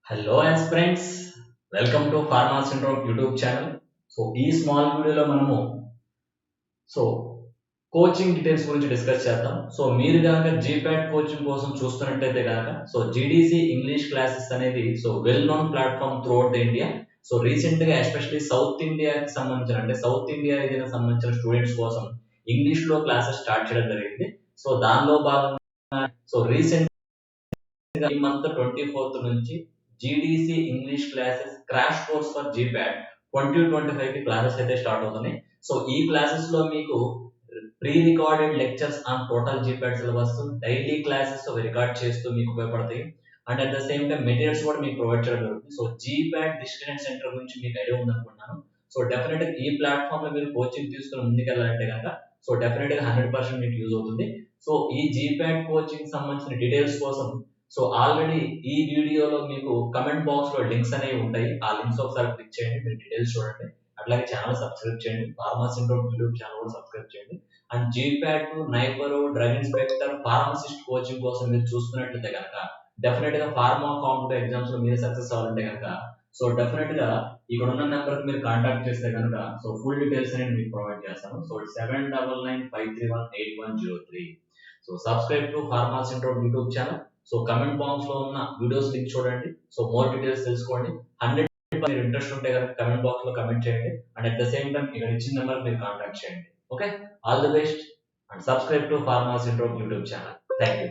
Hello friends, welcome to pharma syndrome YouTube channel. So ఈ small వీడియోలో మనము so coaching details గురించి discuss చేద్దాం. సో మీరు కనుక జీపాట్ కోచింగ్ కోసం చూస్తున్నట్టయితే కనుక సో జీడీసీ ఇంగ్లీష్ క్లాసెస్ అనేది so well known platform through out India. So recent గా ఎస్పెషల్లీ సౌత్ ఇండియాకి సంబంధించిన సౌత్ ఇండియా రీజియన్ సంబంధించిన స్టూడెంట్స్ కోసం ఇంగ్లీష్ లో క్లాసెస్ స్టార్ట్ చేయడం జరిగింది. సో దానిలో భాగంగా సో రీసెంట్ ఈ మంత్ 24th నుంచి GDC English classes crash course for GPAT 2025 కి క్లాసెస్ అయితే స్టార్ట్ అవుతున్నాయి. సో ఈ క్లాసెస్ లో మీకు pre recorded lectures on total GPAT syllabus, daily classes అవి రికార్డ్ చేస్తూ మీకు ఉపయోగపడతాయి. And at the same time materials కూడా మీకు ప్రొవైడ్ చేయడం జరుగుతుంది. సో జీపాట్ డిస్టెన్స్ సెంటర్ గురించి మీకు ఐడియా ఉందనుకుంటున్నాను. సో డెఫినెట్ గా ఈ ప్లాట్ఫామ్ లో మీరు కోచింగ్ తీసుకుని ముందుకెళ్ళాలంటే కనుక సో డెఫినెట్ గా 100% మీకు యూజ్ అవుతుంది. సో ఈ జీపాట్ కోచింగ్ సంబంధించిన డీటెయిల్స్ కోసం సో ఆల్రెడీ ఈ వీడియోలో మీకు కమెంట్ బాక్స్ లో లింక్స్ అనేవి ఉంటాయి. ఆ లింక్స్ ఒకసారి క్లిక్ చేయండి, మీరు డీటెయిల్స్ చూడండి. అట్లాగే ఛానల్ సబ్స్క్రైబ్ చేయండి, ఫార్మా సిండ్రోమ్ యూట్యూబ్ ఛానల్ కూడా సబ్స్క్రైబ్ చేయండి. And GPAT, neighbour, drug inspector, pharmacist coaching కోసం మీరు చూస్తున్నట్లయితే కనుక డెఫినెట్ గా ఫార్మా కాంపిటేటివ్ ఎగ్జామ్స్ లో మీరు సక్సెస్ అవ్వాలంటే కనుక సో డెఫినెట్ గా ఇక్కడ ఉన్న నెంబర్ కి మీరు కాంటాక్ట్ చేస్తే కనుక సో ఫుల్ డీటెయిల్స్ అనేది మీకు ప్రొవైడ్ చేస్తాను. So 7995318103. So subscribe to pharma syndrome YouTube channel. So comment box లో ఉన్న వీడియోస్ లింక్ చూడండి. సో మోర్ డీటెయిల్స్ తెలుసుకోండి. 100 మీరు ఇంట్రెస్ట్ ఉంటే కనుక కమెంట్ బాక్స్ లో కమెంట్ చేయండి. And at the same time ఇక్కడ ఇచ్చిన నెంబర్ మీరు కాంటాక్ట్ చేయండి. Okay, all the best and subscribe to pharma syndrome YouTube channel. Thank you.